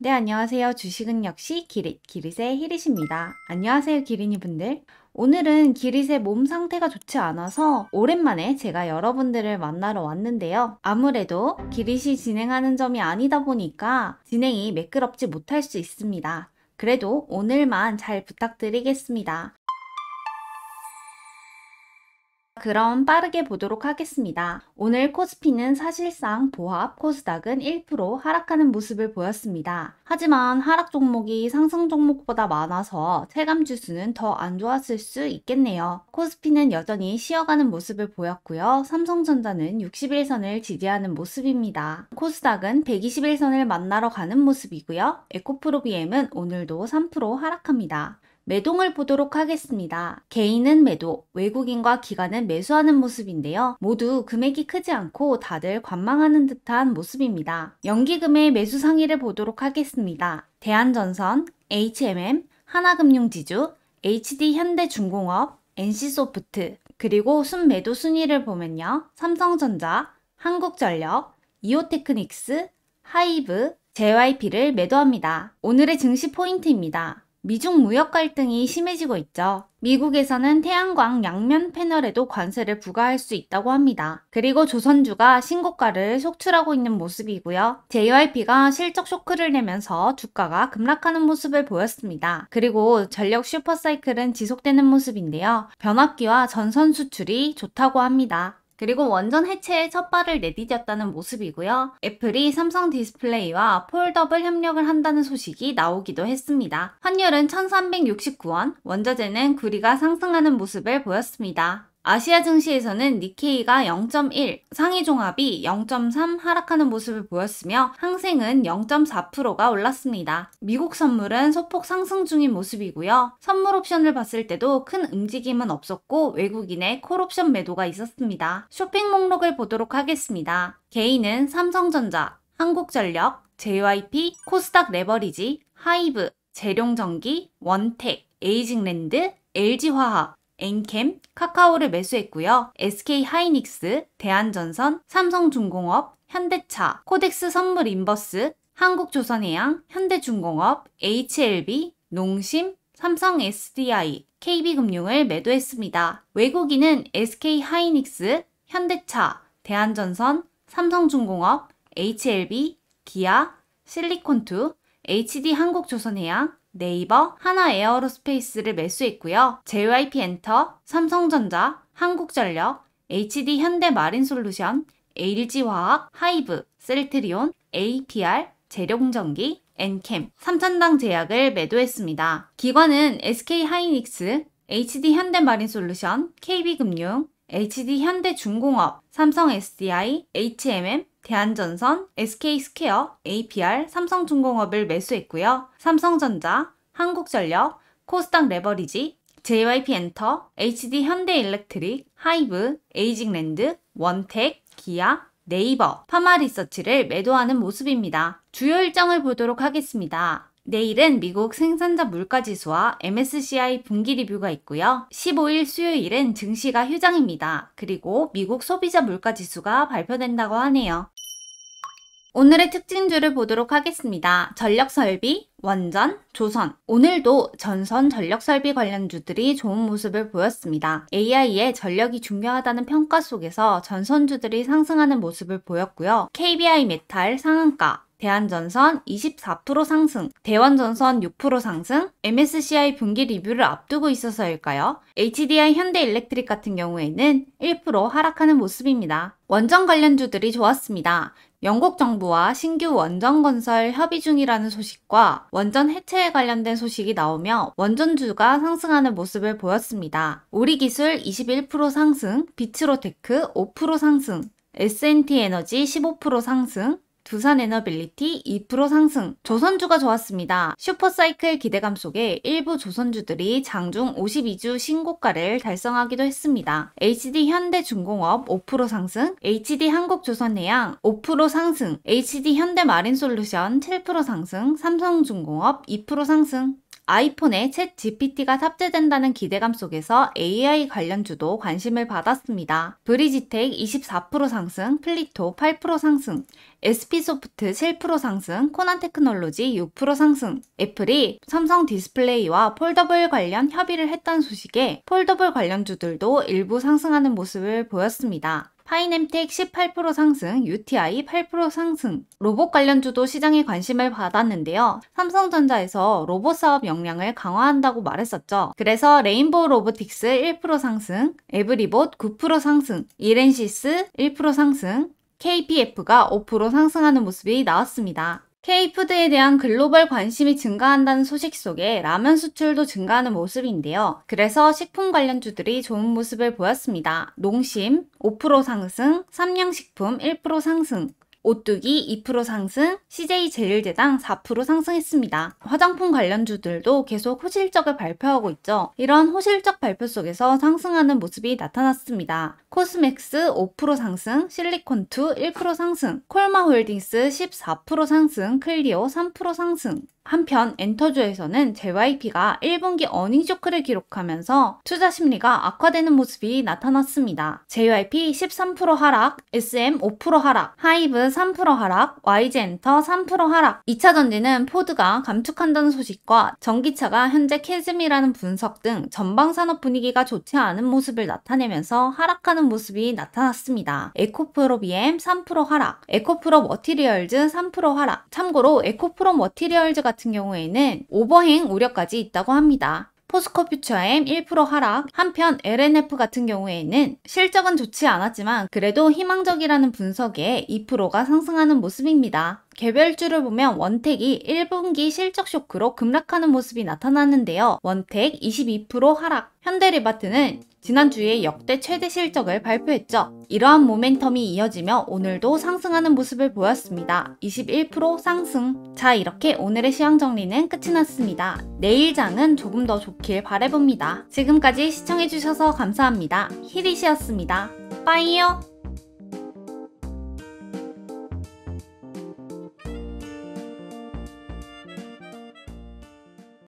네, 안녕하세요. 주식은 역시 기릿의 히릿입니다. 안녕하세요, 기린이 분들. 오늘은 기릿의 몸 상태가 좋지 않아서 오랜만에 제가 여러분들을 만나러 왔는데요. 아무래도 기릿이 진행하는 점이 아니다 보니까 진행이 매끄럽지 못할 수 있습니다. 그래도 오늘만 잘 부탁드리겠습니다. 그럼 빠르게 보도록 하겠습니다. 오늘 코스피는 사실상 보합, 코스닥은 1% 하락하는 모습을 보였습니다. 하지만 하락 종목이 상승 종목보다 많아서 체감 지수는 더 안 좋았을 수 있겠네요. 코스피는 여전히 쉬어가는 모습을 보였고요. 삼성전자는 60일선을 지지하는 모습입니다. 코스닥은 120일선을 만나러 가는 모습이고요. 에코프로비엠은 오늘도 3% 하락합니다. 매동을 보도록 하겠습니다. 개인은 매도, 외국인과 기관은 매수하는 모습인데요. 모두 금액이 크지 않고 다들 관망하는 듯한 모습입니다. 연기금의 매수 상위를 보도록 하겠습니다. 대한전선, HMM, 하나금융지주, HD현대중공업, NC소프트, 그리고 순매도 순위를 보면요. 삼성전자, 한국전력, 이오테크닉스, 하이브, JYP를 매도합니다. 오늘의 증시 포인트입니다. 미중 무역 갈등이 심해지고 있죠. 미국에서는 태양광 양면 패널에도 관세를 부과할 수 있다고 합니다. 그리고 조선주가 신고가를 속출하고 있는 모습이고요. JYP가 실적 쇼크를 내면서 주가가 급락하는 모습을 보였습니다. 그리고 전력 슈퍼사이클은 지속되는 모습인데요. 변압기와 전선 수출이 좋다고 합니다. 그리고 원전 해체에 첫 발을 내디뎠다는 모습이고요. 애플이 삼성 디스플레이와 폴더블 협력을 한다는 소식이 나오기도 했습니다. 환율은 1369원, 원자재는 구리가 상승하는 모습을 보였습니다. 아시아 증시에서는 니케이가 0.1, 상위종합이 0.3 하락하는 모습을 보였으며 항생은 0.4%가 올랐습니다. 미국 선물은 소폭 상승 중인 모습이고요. 선물 옵션을 봤을 때도 큰 움직임은 없었고 외국인의 콜옵션 매도가 있었습니다. 쇼핑 목록을 보도록 하겠습니다. 개인은 삼성전자, 한국전력, JYP, 코스닥 레버리지, 하이브, 재룡전기, 원택, 에이징랜드, LG화학, 엔캠, 카카오를 매수했고요. SK하이닉스, 대한전선, 삼성중공업, 현대차, 코덱스 선물인버스, 한국조선해양, 현대중공업, HLB, 농심, 삼성 SDI, KB금융을 매도했습니다. 외국인은 SK하이닉스, 현대차, 대한전선, 삼성중공업, HLB, 기아, 실리콘투, HD한국조선해양, 네이버, 하나에어로스페이스를 매수했고요. JYP엔터, 삼성전자, 한국전력, HD현대마린솔루션, LG화학, 하이브, 셀트리온, APR, 재룡전기, 엔캠, 삼천당 제약을 매도했습니다. 기관은 SK하이닉스, HD현대마린솔루션, KB금융, HD현대중공업, 삼성 SDI, HMM, 대한전선, SK스퀘어, APR, 삼성중공업을 매수했고요. 삼성전자, 한국전력, 코스닥 레버리지, JYP엔터, HD현대일렉트릭, 하이브, 에이징랜드, 원택, 기아, 네이버, 파마리서치를 매도하는 모습입니다. 주요 일정을 보도록 하겠습니다. 내일은 미국 생산자 물가지수와 MSCI 분기 리뷰가 있고요. 15일 수요일은 증시가 휴장입니다. 그리고 미국 소비자 물가지수가 발표된다고 하네요. 오늘의 특징주를 보도록 하겠습니다. 전력설비, 원전, 조선. 오늘도 전선 전력설비 관련주들이 좋은 모습을 보였습니다. AI의 전력이 중요하다는 평가 속에서 전선주들이 상승하는 모습을 보였고요. KBI 메탈 상한가, 대한전선 24% 상승, 대원전선 6% 상승, MSCI 분기 리뷰를 앞두고 있어서일까요? HDI 현대일렉트릭 같은 경우에는 1% 하락하는 모습입니다. 원전 관련주들이 좋았습니다. 영국 정부와 신규 원전 건설 협의 중이라는 소식과 원전 해체에 관련된 소식이 나오며 원전주가 상승하는 모습을 보였습니다. 우리기술 21% 상승, 비츠로테크 5% 상승, S&T에너지 15% 상승, 두산에너빌리티 2% 상승, 조선주가 좋았습니다. 슈퍼사이클 기대감 속에 일부 조선주들이 장중 52주 신고가를 달성하기도 했습니다. HD현대중공업 5% 상승, HD한국조선해양 5% 상승, HD현대마린솔루션 7% 상승, 삼성중공업 2% 상승. 아이폰에 챗 GPT가 탑재된다는 기대감 속에서 AI 관련주도 관심을 받았습니다. 브리지텍 24% 상승, 플리토 8% 상승, SP소프트 7% 상승, 코난테크놀로지 6% 상승. 애플이 삼성 디스플레이와 폴더블 관련 협의를 했다는 소식에 폴더블 관련주들도 일부 상승하는 모습을 보였습니다. 파이nem텍 18% 상승, UTI 8% 상승. 로봇 관련주도 시장에 관심을 받았는데요. 삼성전자에서 로봇 사업 역량을 강화한다고 말했었죠. 그래서 레인보우 로보틱스 1% 상승, 에브리봇 9% 상승, 이렌시스 1% 상승, KPF가 5% 상승하는 모습이 나왔습니다. K푸드에 대한 글로벌 관심이 증가한다는 소식 속에 라면 수출도 증가하는 모습인데요. 그래서 식품 관련주들이 좋은 모습을 보였습니다. 농심 5% 상승, 삼양식품 1% 상승, 오뚜기 2% 상승, CJ제일제당 4% 상승했습니다. 화장품 관련주들도 계속 호실적을 발표하고 있죠. 이런 호실적 발표 속에서 상승하는 모습이 나타났습니다. 코스맥스 5% 상승, 실리콘투 1% 상승, 콜마홀딩스 14% 상승, 클리오 3% 상승. 한편 엔터주에서는 JYP가 1분기 어닝 쇼크를 기록하면서 투자 심리가 악화되는 모습이 나타났습니다. JYP 13% 하락, SM 5% 하락, 하이브 3% 하락, YG엔터 3% 하락. 2차 전지는 포드가 감축한다는 소식과 전기차가 현재 캐즘이라는 분석 등 전방 산업 분위기가 좋지 않은 모습을 나타내면서 하락하는 모습이 나타났습니다. 에코프로 BM 3% 하락, 에코프로 머티리얼즈 3% 하락. 참고로 에코프로 머티리얼즈 같은 경우에는 오버행 우려까지 있다고 합니다. 포스코 퓨처엠 1% 하락. 한편 LNF 같은 경우에는 실적은 좋지 않았지만 그래도 희망적이라는 분석에 2%가 상승하는 모습입니다. 개별주를 보면 원택이 1분기 실적 쇼크로 급락하는 모습이 나타났는데요. 원택 22% 하락. 현대리바트는 지난주에 역대 최대 실적을 발표했죠. 이러한 모멘텀이 이어지며 오늘도 상승하는 모습을 보였습니다. 21% 상승. 자, 이렇게 오늘의 시황 정리는 끝이 났습니다. 내일 장은 조금 더 좋길 바라봅니다. 지금까지 시청해주셔서 감사합니다. 히릿이었습니다. 빠이요.